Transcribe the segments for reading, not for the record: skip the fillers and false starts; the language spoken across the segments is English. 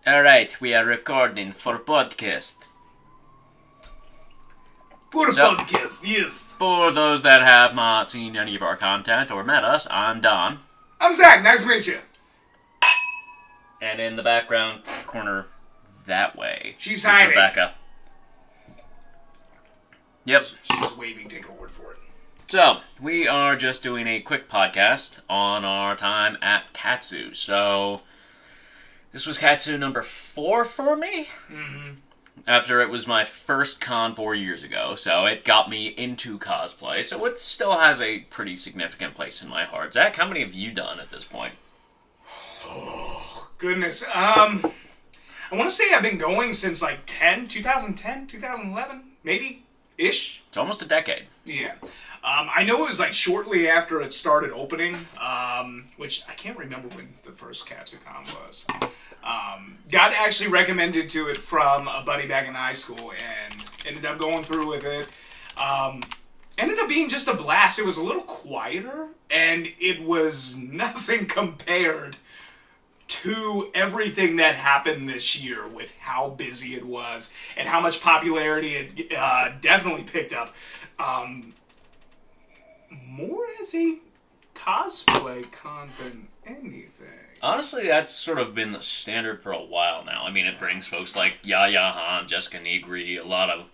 Alright, we are recording for podcast. Podcast, yes. For those that have not seen any of our content or met us, I'm Don. I'm Zach, nice to meet you. And in the background corner, that way, She's is hiding. Rebecca. Yep. She's waving, take her word for it. So, we are just doing a quick podcast on our time at Katsu. So, this was Katsu number 4 for me. Mm-hmm. After it was my first con 4 years ago, so it got me into cosplay. So it still has a pretty significant place in my heart. Zach, how many have you done at this point? Oh, goodness. I want to say I've been going since like 2010, 2011, maybe-ish. It's almost a decade. Yeah. I know it was like shortly after it started opening, which I can't remember when the first Katsucon was. Got actually recommended to it from a buddy back in high school and ended up going through with it. Ended up being just a blast. It was a little quieter and it was nothing compared to everything that happened this year with how busy it was and how much popularity it definitely picked up. More as a cosplay con than anything. Honestly, that's sort of been the standard for a while now. I mean, it brings folks like Yaya Han, Jessica Nigri, a lot of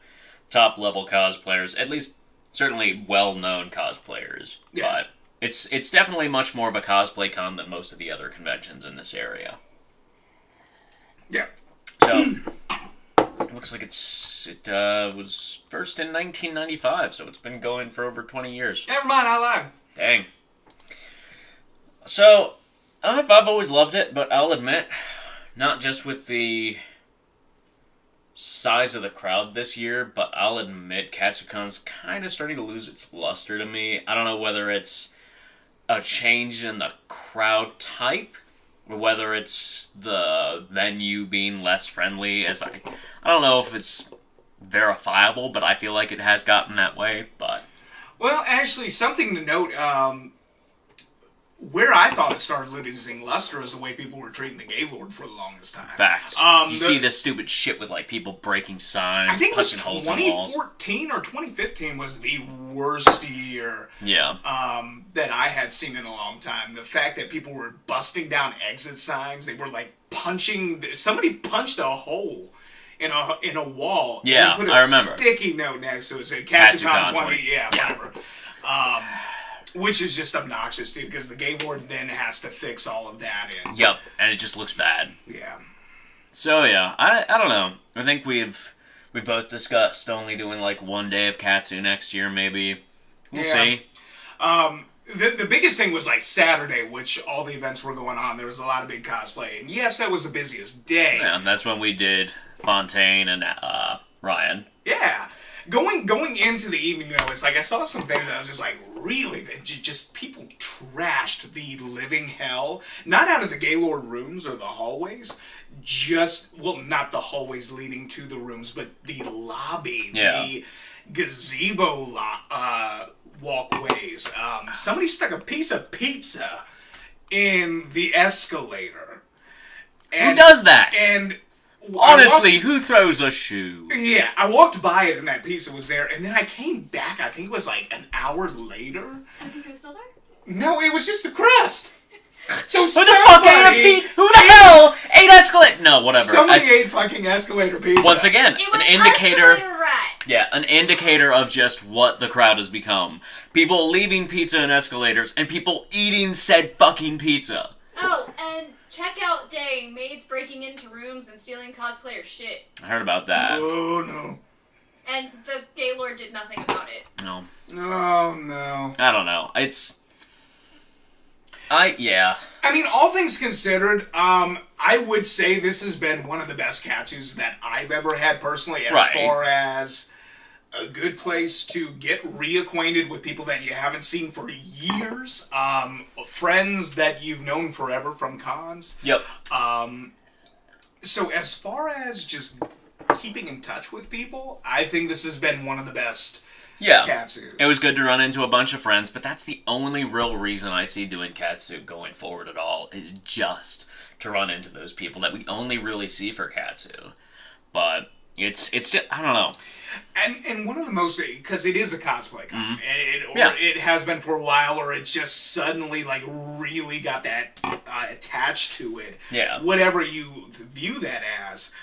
top-level cosplayers, at least certainly well-known cosplayers. Yeah. But it's definitely much more of a cosplay con than most of the other conventions in this area. Yeah. So, it looks like it was first in 1995, so it's been going for over 20 years. Never mind, I lied. Dang. So, I've always loved it, but I'll admit, not just with the size of the crowd this year, but I'll admit Katsucon's kind of starting to lose its luster to me. I don't know whether it's a change in the crowd type, or whether it's the venue being less friendly. I don't know if it's verifiable, but I feel like it has gotten that way. But Well, actually, something to note, where I thought it started losing luster is the way people were treating the Gaylord for the longest time. facts. You see this stupid shit with like people breaking signs, I think it was punching holes in walls. 2014 or 2015 was the worst year Yeah. that I had seen in a long time. The fact that people were busting down exit signs, they were like punching. Somebody punched a hole in a wall. Yeah, and they put a I remember. sticky note next to it said Katsucon Katsucon 20. Yeah, Yeah. whatever. Which is just obnoxious, too, because the Gaylord then has to fix all of that in. Yep, and it just looks bad. Yeah. So yeah, I don't know. I think we've both discussed only doing like one day of Katsu next year, maybe. We'll see. The biggest thing was like Saturday, which all the events were going on. There was a lot of big cosplay. And yes, that was the busiest day. Yeah, and that's when we did Fontaine and Ryan. Yeah. Going into the evening, though, it's like I saw some things and I was just like, really? That just people trashed the living hell. Not out of the Gaylord rooms or the hallways. Not the hallways leading to the rooms, but the lobby. Yeah. The gazebo walkways. Somebody stuck a piece of pizza in the escalator. Who does that? And honestly, who throws a shoe? Yeah, I walked by it and that pizza was there, and then I came back, I think it was like an hour later. The pizza was still there? No, it was just the crust. So Who the fuck ate a pizza? Who the hell ate escalator? No, whatever. Somebody ate fucking escalator pizza. Once again, It was an indicator. escalator rat. Yeah, an indicator of just what the crowd has become. People leaving pizza in escalators, and people eating said fucking pizza. Oh, and checkout day, maids breaking into rooms and stealing cosplayer shit. I heard about that. Oh, no. And the Gaylord did nothing about it. No. Oh, no. I don't know. Yeah. I mean, all things considered, I would say this has been one of the best Katsus that I've ever had personally, as far as a good place to get reacquainted with people that you haven't seen for years, friends that you've known forever from cons. Yep. So as far as just keeping in touch with people, I think this has been one of the best Katsus. It was good to run into a bunch of friends, but that's the only real reason I see doing Katsu going forward at all, is just to run into those people that we only really see for Katsu. But it's just, I don't know. And one of the most, because it is a cosplay con, Mm-hmm. it has been for a while, or it just suddenly like really got that attached to it. Yeah. Whatever you view that as,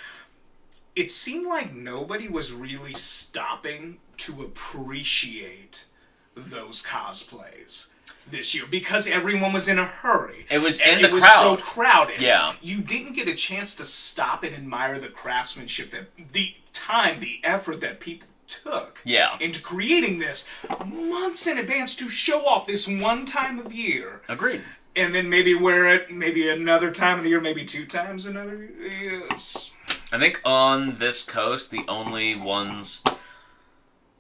it seemed like nobody was really stopping to appreciate those cosplays this year because everyone was in a hurry. It was and in the it was crowd. so crowded. Yeah. You didn't get a chance to stop and admire the craftsmanship, that the time, the effort that people took into creating this months in advance to show off this one time of year. Agreed. And then maybe wear it maybe another time of the year, maybe 2 times another year. Yes. I think on this coast, the only ones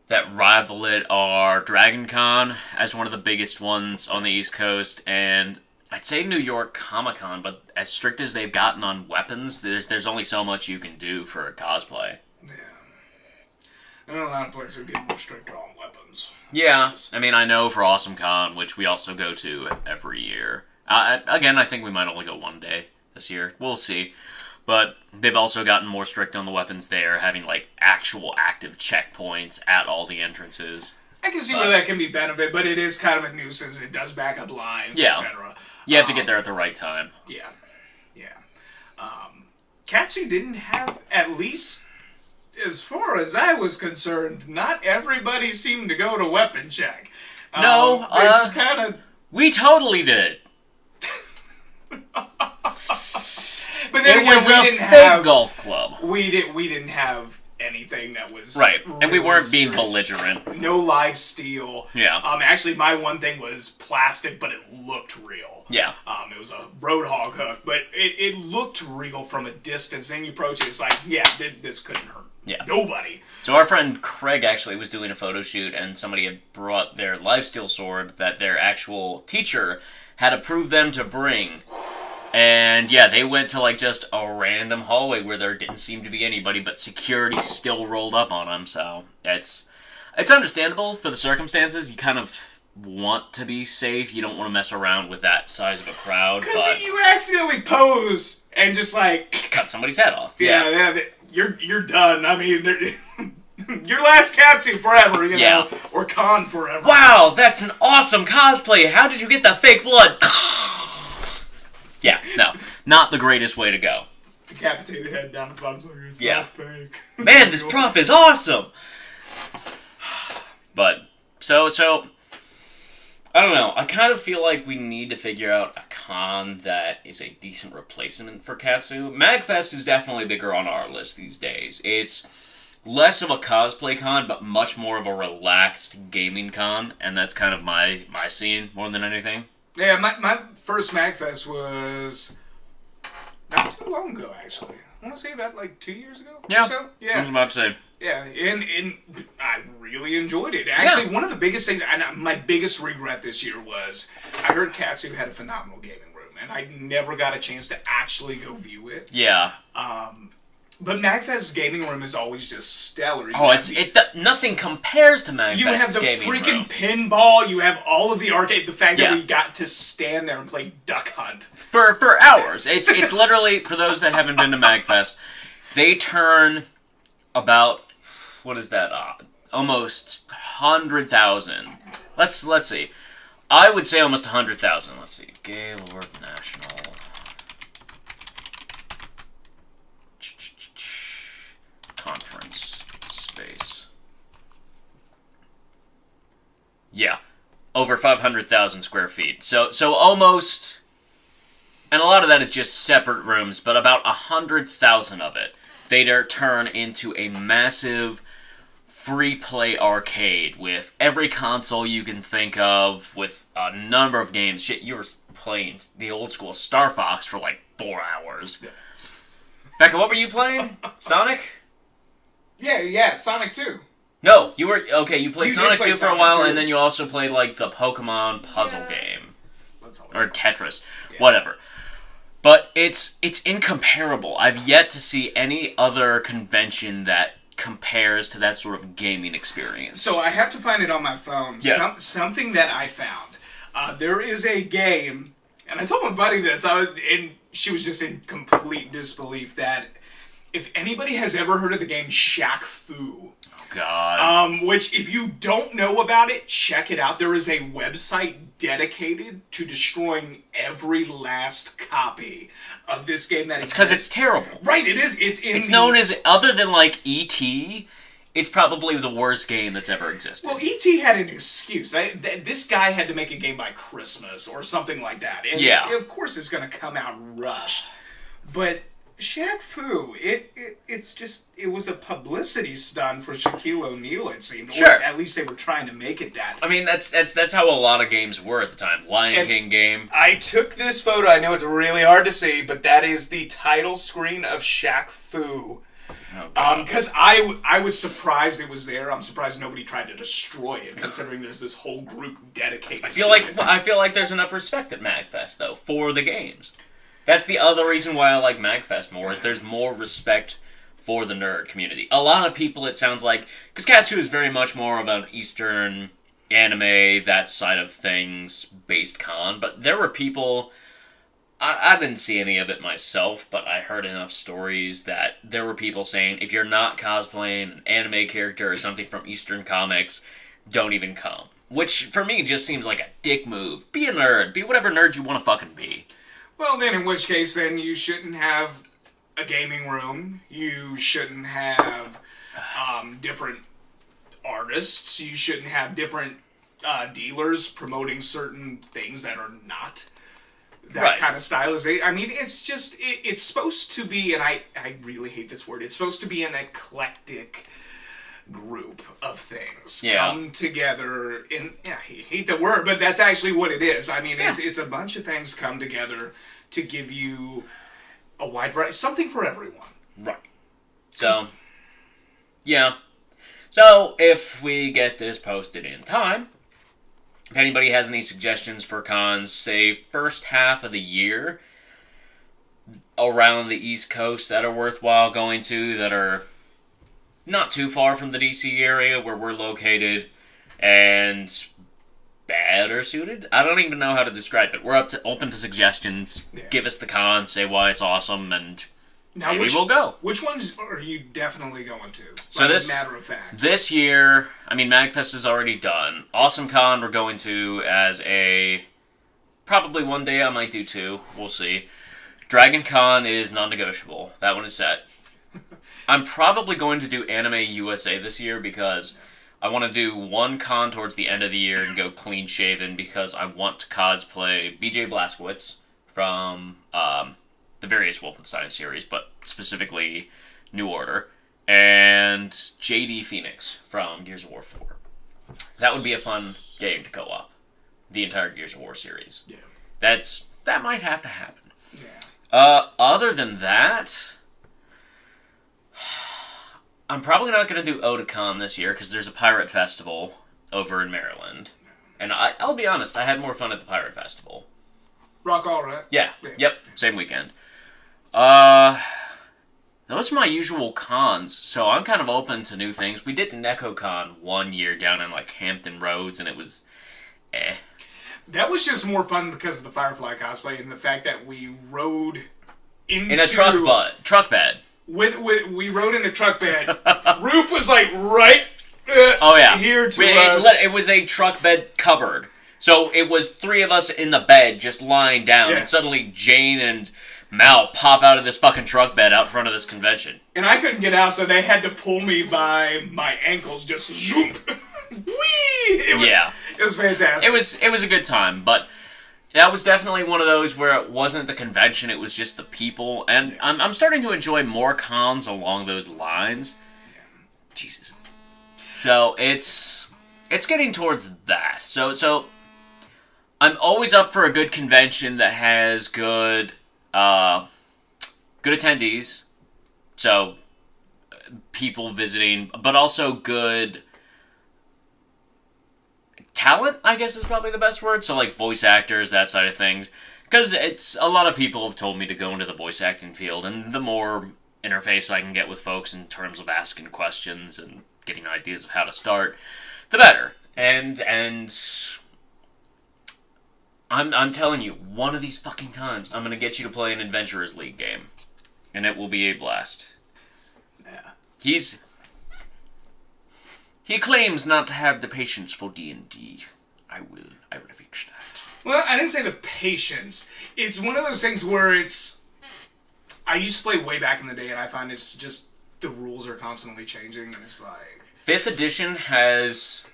that rival it are Dragon Con as one of the biggest ones on the East Coast, and I'd say New York Comic Con, but as strict as they've gotten on weapons, there's only so much you can do for a cosplay. Yeah. I know a lot of places are getting more stricter on weapons. Yeah, I mean, I know for Awesome Con, which we also go to every year. Again, I think we might only go one day this year. We'll see. But they've also gotten more strict on the weapons there, having, like, actual active checkpoints at all the entrances. I can see where that can be benefit, but it is kind of a nuisance. It does back up lines, etc. You have to get there at the right time. Yeah. Katsu didn't have, at least as far as I was concerned, not everybody seemed to go to weapon check. No, they just kind of... We totally did. But then it was we a didn't fake golf club. We didn't have anything that was right, and we weren't serious. being belligerent. No live steel. Yeah. Actually, my one thing was plastic, but it looked real. Yeah. It was a Roadhog hook, but it looked real from a distance. Then you approach it, it's like, yeah, this couldn't hurt. Yeah. Nobody. So our friend Craig actually was doing a photo shoot, and somebody had brought their live steel sword that their actual teacher had approved them to bring. And yeah, they went to like just a random hallway where there didn't seem to be anybody, but security still rolled up on them. So it's understandable for the circumstances. You kind of want to be safe. You don't want to mess around with that size of a crowd. Because you accidentally pose and just like cut somebody's head off. Yeah, you're done. I mean, your last Katsu forever, you know, or con forever. Wow, that's an awesome cosplay. How did you get the fake blood? Yeah, no, not the greatest way to go. Decapitated head down the bottom, so it's not fake. Man, this prop is awesome. But so I don't know. I kind of feel like we need to figure out a con that is a decent replacement for Katsu. MagFest is definitely bigger on our list these days. It's less of a cosplay con, but much more of a relaxed gaming con, and that's kind of my scene more than anything. Yeah, my first MagFest was not too long ago, actually. I want to say about like 2 years ago. Yeah, or so. Yeah. I was about to say. Yeah, and I really enjoyed it. Actually, one of the biggest things, and my biggest regret this year was, I heard Katsu had a phenomenal gaming room, and I never got a chance to actually go view it. Yeah. But MagFest's gaming room is always just stellar. Nothing compares to MagFest's gaming room. You have the freaking pinball. You have all of the arcade. The fact that we got to stand there and play Duck Hunt for hours. It's literally, for those that haven't been to MagFest, they turn about, what is that? Almost 100,000. Let's see. I would say almost 100,000. Let's see. Gaylord National. Conference space. Yeah, over 500,000 square feet. So almost, and a lot of that is just separate rooms, but about 100,000 of it they turn into a massive free play arcade with every console you can think of, with a number of games. Shit, you were playing the old school Star Fox for like 4 hours. Yeah. Becca, what were you playing? Sonic? Yeah, Sonic 2. No, you were... Okay, you played Sonic 2 for a while, 2. and then you also played, like, the Pokemon puzzle game. Or Tetris. Whatever. But it's incomparable. I've yet to see any other convention that compares to that sort of gaming experience. So I have to find it on my phone. Yeah. Something that I found. There is a game, and I told my buddy this, and she was just in complete disbelief that if anybody has ever heard of the game Shaq Fu, God. which if you don't know about it, check it out. There is a website dedicated to destroying every last copy of this game that exists. Because it's terrible. Right, it is. It's known as, other than like E.T., it's probably the worst game that's ever existed. Well, E.T. had an excuse. This guy had to make a game by Christmas or something like that. And yeah. Of course it's going to come out rushed. But Shaq Fu, it was a publicity stunt for Shaquille O'Neal, it seemed. Sure. Or at least they were trying to make it that. I mean, that's how a lot of games were at the time. Lion King game. I took this photo. I know it's really hard to see, but that is the title screen of Shaq Fu. Because I was surprised it was there. I'm surprised nobody tried to destroy it, considering there's this whole group dedicated. I feel like there's enough respect at MagFest though for the games. That's the other reason why I like MagFest more, is there's more respect for the nerd community. A lot of people, it sounds like, because Katsu is very much more of an Eastern anime, that side of things based con, but there were people. I didn't see any of it myself, but I heard enough stories that there were people saying, if you're not cosplaying an anime character or something from Eastern comics, don't even come. Which, for me, just seems like a dick move. Be a nerd. Be whatever nerd you want to fucking be. Well, then, in which case, then you shouldn't have a gaming room. You shouldn't have different artists. You shouldn't have different dealers promoting certain things that are not that kind of stylization. I mean, it's just, it's supposed to be, and I really hate this word, it's supposed to be an eclectic group of things come together in, I hate the word, but that's actually what it is. I mean, it's a bunch of things come together to give you a wide variety, something for everyone. Right. So, yeah. So, if we get this posted in time, if anybody has any suggestions for cons, say, first half of the year around the East Coast that are worthwhile going to, that are not too far from the DC area where we're located, and better suited? I don't even know how to describe it. We're open to suggestions. Yeah. Give us the cons, say why it's awesome, and now maybe we'll go. Which ones are you definitely going to? So matter of fact, this year, I mean, MagFest is already done. Awesome Con we're going to as a, probably one day I might do two. We'll see. Dragon Con is non-negotiable. That one is set. I'm probably going to do Anime USA this year because I want to do one con towards the end of the year and go clean-shaven because I want to cosplay BJ Blazkowicz from the various Wolfenstein series, but specifically New Order, and JD Phoenix from Gears of War 4. That would be a fun game to co-op. The entire Gears of War series. Yeah. That might have to happen. Yeah. Other than that, I'm probably not going to do Otakon this year because there's a pirate festival over in Maryland. And I'll be honest, I had more fun at the pirate festival. Rock all right? Yeah. Yep. Same weekend. Those are my usual cons, so I'm kind of open to new things. We did NecoCon one year down in, like, Hampton Roads, and it was That was just more fun because of the Firefly cosplay and the fact that we rode into... in a truck bed. We rode in a truck bed. Roof was, like, right here to us. It was a truck bed covered. So it was three of us in the bed just lying down, and suddenly Jane and Mal pop out of this fucking truck bed out front of this convention. And I couldn't get out, so they had to pull me by my ankles, just zoom. Whee! It was fantastic. It was a good time, but that was definitely one of those where it wasn't the convention, it was just the people, and I'm starting to enjoy more cons along those lines. Yeah. Jesus. So it's getting towards that. So I'm always up for a good convention that has good attendees, so people visiting, but also good talent, I guess is probably the best word. So like voice actors, that side of things, because it's a lot of people have told me to go into the voice acting field, and the more interface I can get with folks in terms of asking questions and getting ideas of how to start, the better. And I'm telling you, one of these fucking times, I'm gonna get you to play an Adventurers League game. And it will be a blast. Yeah. He claims not to have the patience for D&D. I will fix that. Well, I didn't say the patience. It's one of those things where I used to play way back in the day, and I find it's just the rules are constantly changing, and it's like 5th edition has...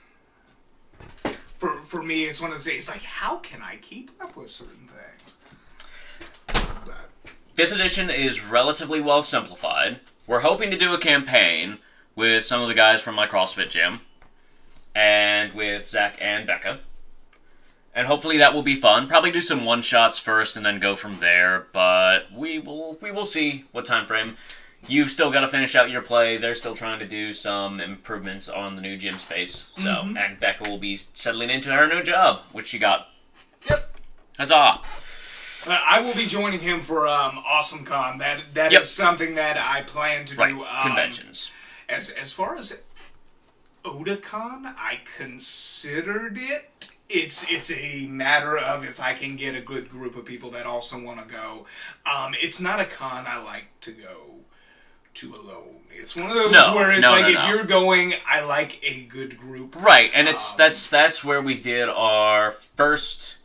For me, it's one of those things, it's like, how can I keep up with certain things? But 5th edition is relatively well simplified. We're hoping to do a campaign with some of the guys from my CrossFit gym, and with Zach and Becca. And hopefully that will be fun. Probably do some one-shots first and then go from there, but we will see what time frame. You've still got to finish out your play. They're still trying to do some improvements on the new gym space. So, and Becca will be settling into her new job, which she got. Yep. Huzzah! I will be joining him for Awesome Con. That is something that I plan to do. Conventions. As far as Otakon, I considered it. It's a matter of if I can get a good group of people that also want to go. It's not a con I like to go to alone. It's one of those where it's if you're going, I like a good group. Right, and that's where we did our first.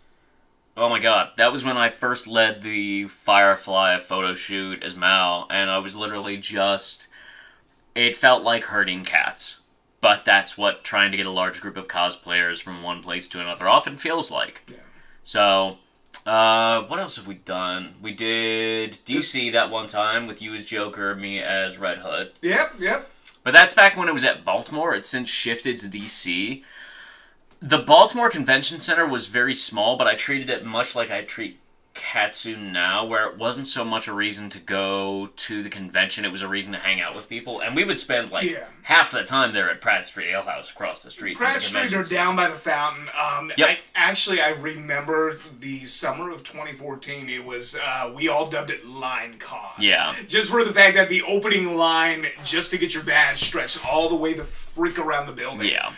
Oh my god, that was when I first led the Firefly photo shoot as Mal, and I was literally just. It felt like herding cats. But that's what trying to get a large group of cosplayers from one place to another often feels like. Yeah. So, what else have we done? We did DC that one time with you as Joker, me as Red Hood. Yep. But that's back when it was at Baltimore. It's since shifted to DC. The Baltimore Convention Center was very small, but I treated it much like I treat Katsu now, where it wasn't so much a reason to go to the convention, it was a reason to hang out with people, and we would spend half the time there at Pratt Street Ale House across the street. Pratt Street or down by the fountain. I remember the summer of 2014. It was we all dubbed it Line Con. Yeah. Just for the fact that the opening line just to get your badge stretched all the way the freak around the building. Yeah.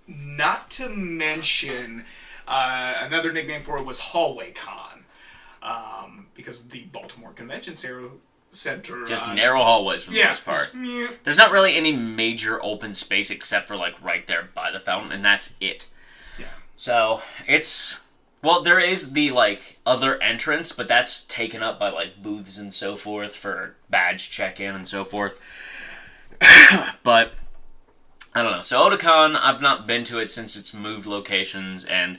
Not to mention. Another nickname for it was Hallway Con, because the Baltimore Convention Center... Just narrow hallways for the most part. There's not really any major open space except for, right there by the fountain, and that's it. Yeah. So, it's... Well, there is the, other entrance, but that's taken up by, booths and so forth for badge check-in and so forth. But, I don't know. So, Otakon, I've not been to it since it's moved locations, and...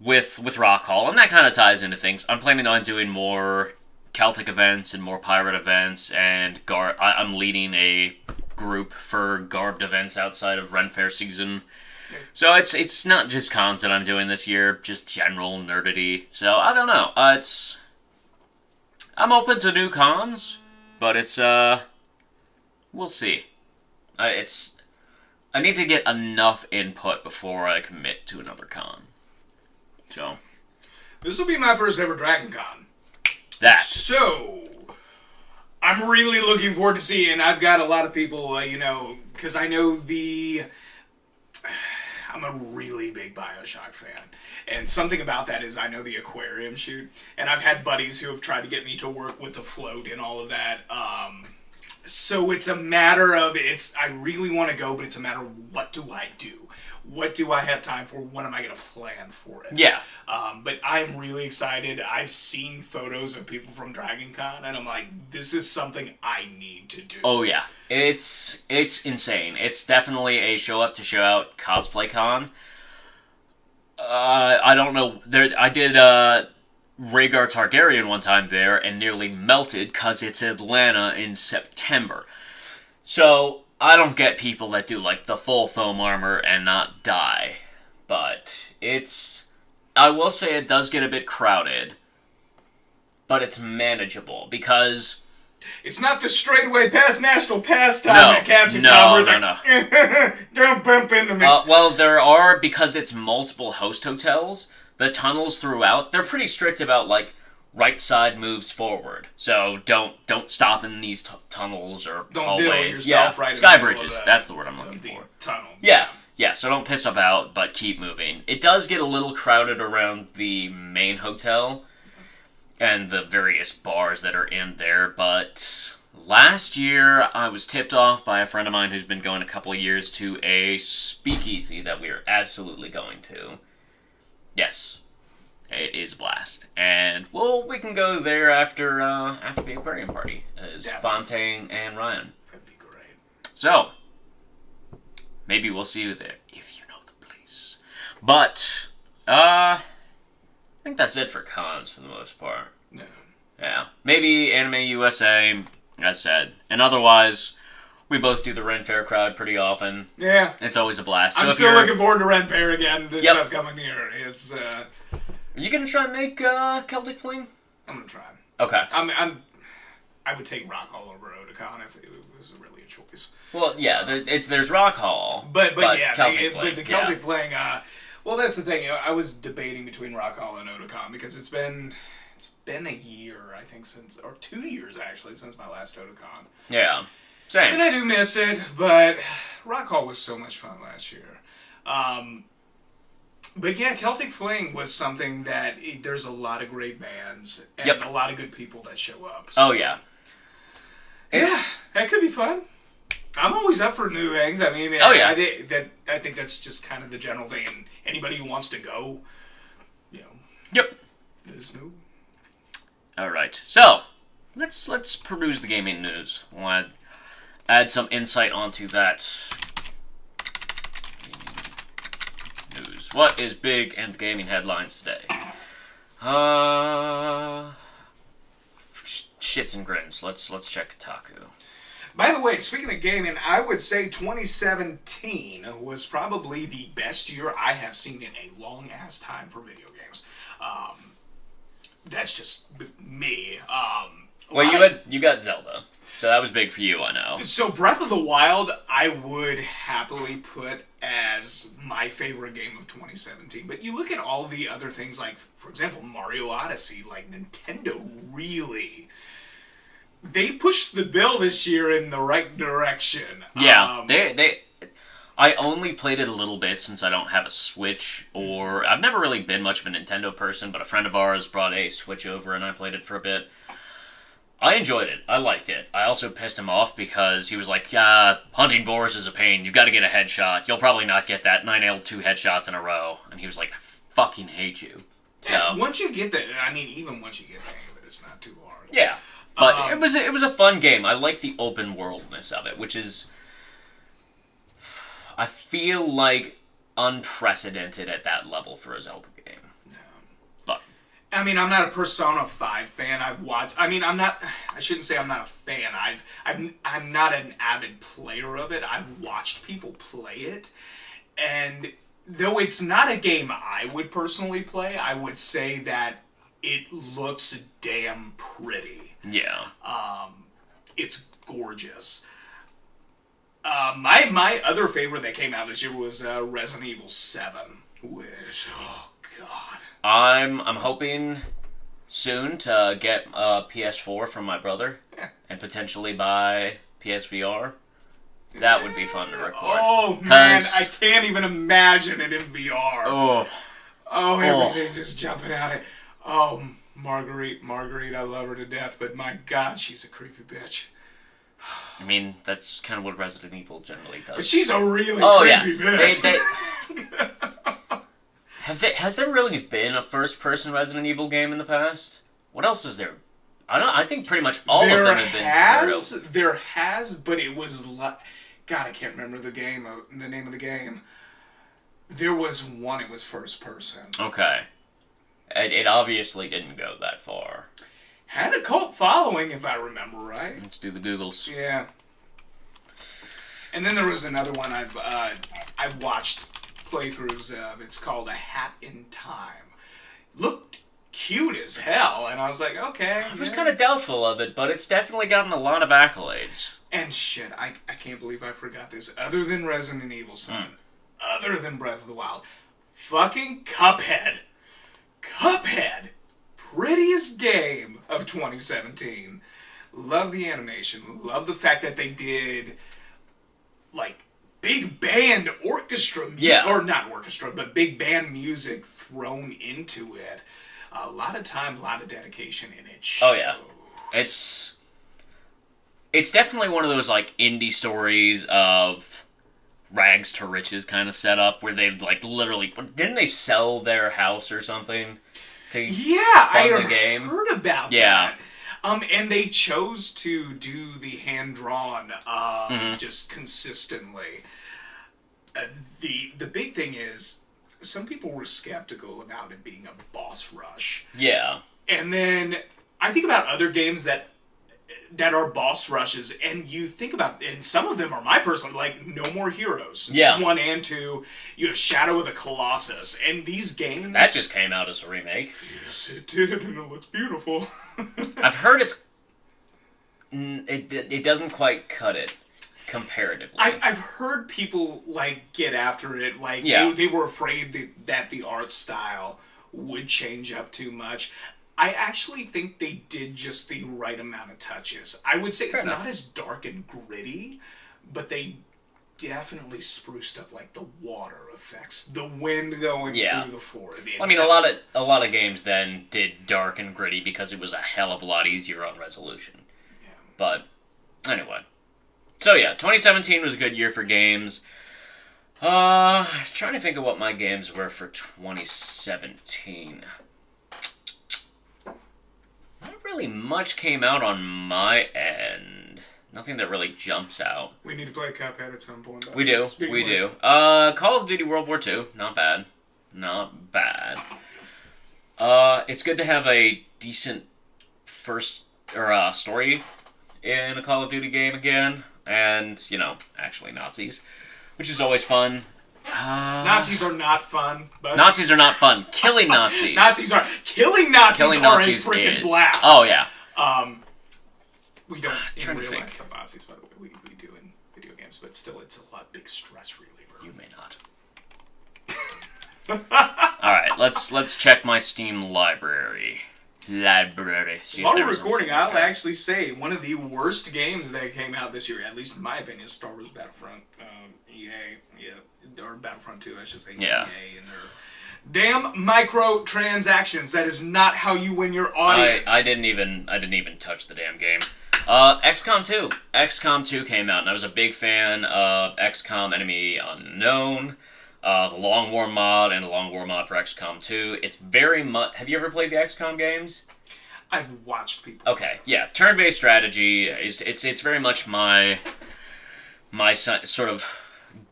With Rock Hall, and that kind of ties into things. I'm planning on doing more Celtic events and more pirate events, and I'm leading a group for garbed events outside of Ren Fair season. So it's not just cons that I'm doing this year, just general nerdity. So I don't know. I'm open to new cons, but we'll see. I need to get enough input before I commit to another con. So, this will be my first ever Dragon Con. So, I'm really looking forward to seeing. I've got a lot of people, because I know I'm a really big BioShock fan. And something about that is I know the aquarium shoot. And I've had buddies who have tried to get me to work with the float and all of that. So it's a matter of, I really want to go, but it's a matter of what do I do? What do I have time for? When am I going to plan for it? Yeah. But I'm really excited. I've seen photos of people from Dragon Con, and I'm like, this is something I need to do. Oh, yeah. It's insane. It's definitely a show up to show out cosplay con. I don't know. I did Rhaegar Targaryen one time there and nearly melted because it's Atlanta in September. So... I don't get people that do, the full foam armor and not die. But I will say it does get a bit crowded. But it's manageable, because... It's not the straightaway past national pastime at Katsucon. No. Don't bump into me. Well, there are, because it's multiple host hotels, the tunnels throughout, they're pretty strict about, right side moves forward. So don't stop in these tunnels or don't hallways. Yourself right sky in the bridges. That's the word I'm looking for. Tunnel. Yeah. Yeah, so don't piss about, but keep moving. It does get a little crowded around the main hotel and the various bars that are in there, but last year I was tipped off by a friend of mine who's been going a couple of years to a speakeasy that we are absolutely going to. Yes, it is a blast. And, well, we can go there after the aquarium party, as Fontaine and Ryan. That'd be great. So, maybe we'll see you there, if you know the place. But, I think that's it for cons for the most part. No. Yeah. Maybe Anime USA, as said. And otherwise, we both do the Ren Fair crowd pretty often. Yeah. It's always a blast. I'm still looking forward to Ren Fair again this upcoming year. It's, Are you going to try and make Celtic Fling? I'm going to try. Okay. I would take Rock Hall over Otakon if it was really a choice. Well, yeah, there's Rock Hall. But yeah, Celtic Fling, the Celtic Fling, well, that's the thing. I was debating between Rock Hall and Otakon because it's been a year, I think, or 2 years, actually, since my last Otakon. Yeah. Same. And I do miss it, but Rock Hall was so much fun last year. But yeah, Celtic Fling was something that there's a lot of great bands and a lot of good people that show up. So. Oh, yeah. That could be fun. I'm always up for new things. I mean, I think that's just kind of the general thing. And anybody who wants to go, Yep. there's new. All right. So, let's peruse the gaming news. We'll add some insight onto that gaming news. What is big in the gaming headlines today? Shits and grins. Let's check Kotaku. By the way, speaking of gaming, I would say 2017 was probably the best year I have seen in a long-ass time for video games. That's just me. Well, you got Zelda, so that was big for you, I know. So Breath of the Wild, I would happily put as my favorite game of 2017. But you look at all the other things, like, for example, Mario Odyssey, like Nintendo really... They pushed the bill this year in the right direction. Yeah, I only played it a little bit since I don't have a Switch, or I've never really been much of a Nintendo person, but a friend of ours brought a Switch over and I played it for a bit. I enjoyed it. I liked it. I also pissed him off because he was like, yeah, hunting boars is a pain. You've got to get a headshot. You'll probably not get that. And I nailed 2 headshots in a row. And he was like, I fucking hate you. Yeah, once you get even once you get the hang of it, it's not too hard. Yeah. But it was a fun game. I like the open worldness of it, which is, I feel like, unprecedented at that level for a Zelda game. No. But I mean, I'm not a Persona 5 fan. I shouldn't say I'm not a fan. I'm not an avid player of it. I've watched people play it, and though it's not a game I would personally play, I would say that it looks damn pretty. yeah. It's gorgeous. My other favorite that came out this year was Resident Evil 7, which, oh god. I'm hoping soon to get a PS4 from my brother and potentially buy PSVR. That would be fun to record. Oh man, I can't even imagine it in VR. Oh, everything just jumping out at. Oh, Marguerite, I love her to death, but my god, she's a creepy bitch. I mean, that's kind of what Resident Evil generally does. But she's a really creepy bitch. Has there really been a first-person Resident Evil game in the past? What else is there? I think pretty much all of them have been. There has, but it was God, I can't remember the name of the game. There was one. It was first person. Okay. It obviously didn't go that far. Had a cult following, if I remember right. Let's do the Googles. Yeah. And then there was another one I watched playthroughs of. It's called A Hat in Time. Looked cute as hell, and I was like, okay. I was kind of doubtful of it, but it's definitely gotten a lot of accolades. And shit, I can't believe I forgot this. Other than Resident Evil 7, other than Breath of the Wild, fucking Cuphead. Cuphead! Prettiest game of 2017. Love the animation. Love the fact that they did, like, big band orchestra, or not orchestra, but big band music thrown into it. A lot of time, a lot of dedication in it. Oh yeah, it's definitely one of those like indie stories of rags to riches kind of setup where they like literally didn't they sell their house or something to fund the game? Heard about that. And they chose to do the hand-drawn just consistently. The big thing is, some people were skeptical about it being a boss rush. Yeah. And then I think about other games that are boss rushes, and you think about, and some of them are my personal, like No More Heroes. Yeah. 1 and 2. You have Shadow of the Colossus, and these games... That just came out as a remake. Yes, it did, and it looks beautiful. I've heard it doesn't quite cut it comparatively. I've heard people, like, get after it, like, they were afraid that the art style would change up too much. I actually think they did just the right amount of touches. I would say it's not as dark and gritty, but they definitely spruced up like the water effects, the wind going through the forest. I mean, a lot of games then did dark and gritty because it was a hell of a lot easier on resolution. Yeah. But anyway, so yeah, 2017 was a good year for games. Trying to think of what my games were for 2017. Not really much came out on my end. Nothing that really jumps out. We need to play Cuphead at some point. We do. Call of Duty World War II. Not bad. It's good to have a decent first story in a Call of Duty game again, and actually Nazis, which is always fun. Nazis are not fun. But Nazis are not fun. Killing Nazis. Killing Nazis are a freaking blast. Oh yeah. We don't in real life kill Nazis, by the way. We do in video games, but still, it's a big stress reliever. You may not. All right, let's check my Steam library. While we're recording, I'll actually say one of the worst games that came out this year, at least in my opinion, is Star Wars Battlefront. Or Battlefront 2, I should say. Yeah. EA and their damn microtransactions. That is not how you win your audience. I didn't even touch the damn game. XCOM 2. XCOM 2 came out, and I was a big fan of XCOM Enemy Unknown, the Long War mod, and the Long War mod for XCOM 2. It's very much... Have you ever played the XCOM games? I've watched people. Okay, yeah. Turn-based strategy. It's very much my sort of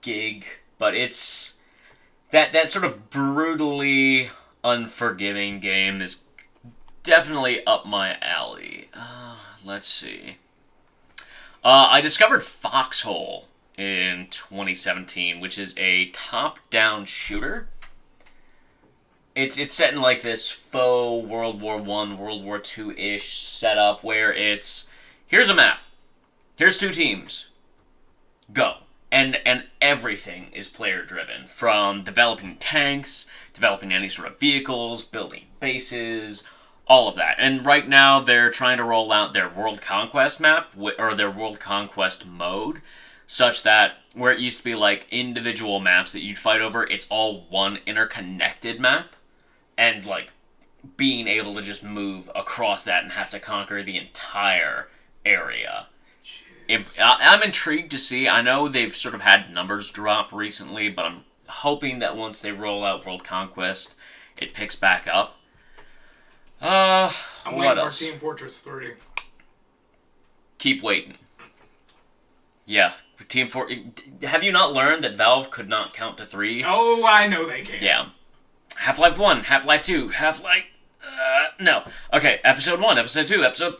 gig, but it's... That sort of brutally unforgiving game is definitely up my alley. Let's see. I discovered Foxhole in 2017, which is a top-down shooter. It's set in like this faux World War I, World War II-ish setup where it's, here's a map, here's 2 teams, go. And everything is player-driven, from developing tanks, developing any sort of vehicles, building bases, all of that. And right now, they're trying to roll out their World Conquest map, or their World Conquest mode, such that where it used to be like individual maps that you'd fight over, it's all one interconnected map. And like being able to just move across that and have to conquer the entire area. I'm intrigued to see. I know they've sort of had numbers drop recently, but I'm hoping that once they roll out World Conquest, it picks back up. I'm what waiting else? for Team Fortress 3. Keep waiting. Yeah, Have you not learned that Valve could not count to 3? Oh, I know they can. Yeah. Half-Life 1, Half-Life 2, Half-Life... no. Okay, Episode 1, Episode 2, Episode...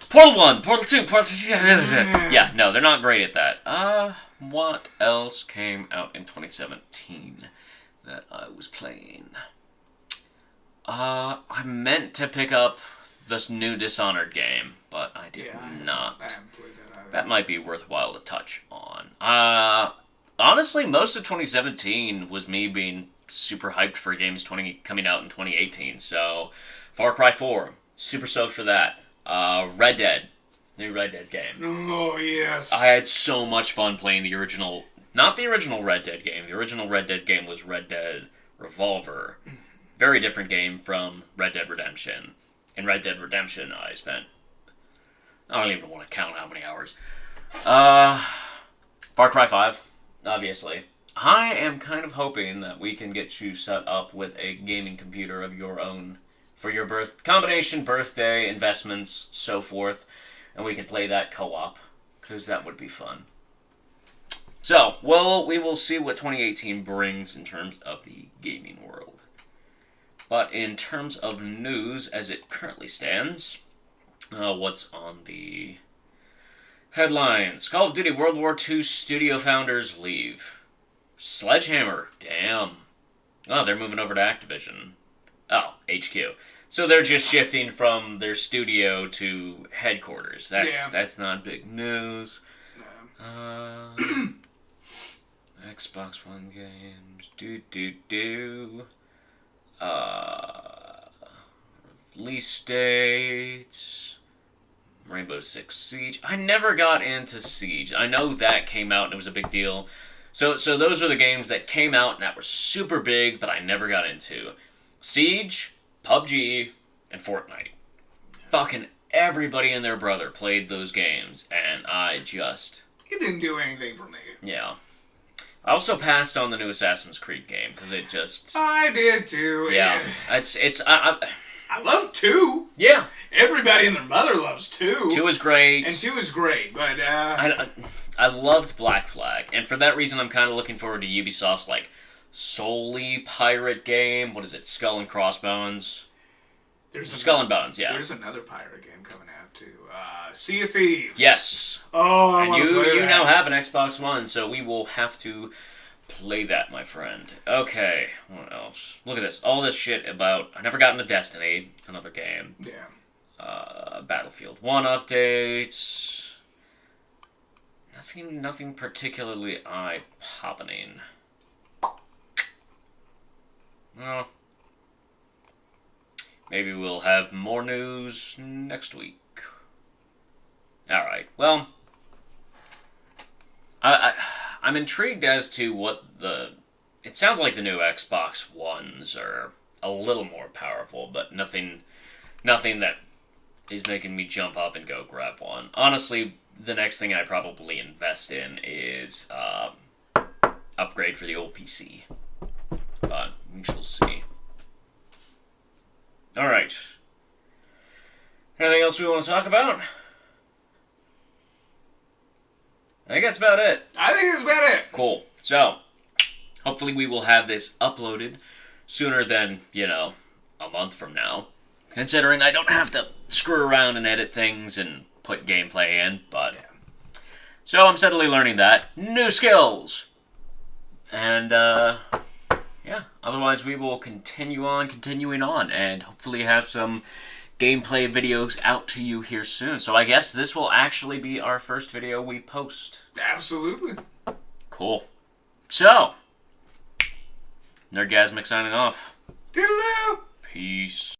Portal 1, Portal 2, Portal... Yeah, no, they're not great at that. What else came out in 2017 that I was playing? I meant to pick up this new Dishonored game, but I did not. I haven't played that either. That might be worthwhile to touch on. Honestly, most of 2017 was me being super hyped for games coming out in 2018. So, Far Cry 4, super stoked for that. Red Dead, New Red Dead game. Oh, yes. I had so much fun playing the original... Not the original Red Dead game. The original Red Dead game was Red Dead Revolver. Very different game from Red Dead Redemption. In Red Dead Redemption, I spent... I don't even want to count how many hours. Far Cry 5, obviously. I am kind of hoping that we can get you set up with a gaming computer of your own for your combination birthday, investments, so forth, and we can play that co-op, because that would be fun. So, well, we will see what 2018 brings in terms of the gaming world. But in terms of news, as it currently stands, what's on the headlines? Call of Duty World War II studio founders leave. Sledgehammer, damn. Oh, they're moving over to Activision. Oh, HQ. So they're just shifting from their studio to headquarters. That's not big news. Xbox One games. Release dates. Rainbow Six Siege. I never got into Siege. I know that came out and it was a big deal. So those are the games that came out and that were super big, but I never got into. Siege, PUBG, and Fortnite. Fucking everybody and their brother played those games, and I just... It didn't do anything for me. Yeah. I also passed on the new Assassin's Creed game, because it just... I did too. Yeah. I love 2. Yeah. Everybody and their mother loves 2. 2 is great. And 2 is great, but... I loved Black Flag, and for that reason I'm kind of looking forward to Ubisoft's, like, solely pirate game. What is it? Skull and Crossbones? Skull and Bones, yeah. There's another pirate game coming out, too. Sea of Thieves. Yes. Oh, and you now have an Xbox One, so we will have to play that, my friend. Okay, what else? Look at this. All this shit about... I never got into Destiny, another game. Yeah. Battlefield 1 updates... Nothing particularly eye-popping. Well, maybe we'll have more news next week. Alright, well, I'm intrigued as to what the... It sounds like the new Xbox Ones are a little more powerful, but nothing that is making me jump up and go grab one. Honestly, the next thing I probably invest in is upgrade for the old PC. But we shall see. Alright. Anything else we want to talk about? I think that's about it. I think that's about it. Cool. So, hopefully we will have this uploaded sooner than, a month from now. Considering I don't have to screw around and edit things and put gameplay in, but... Yeah. So I'm steadily learning that. New skills! And, yeah. Otherwise we will continuing on, and hopefully have some gameplay videos out to you here soon. So I guess this will actually be our first video we post. Absolutely. Cool. So, Nergasmic signing off. Toodaloo! Peace.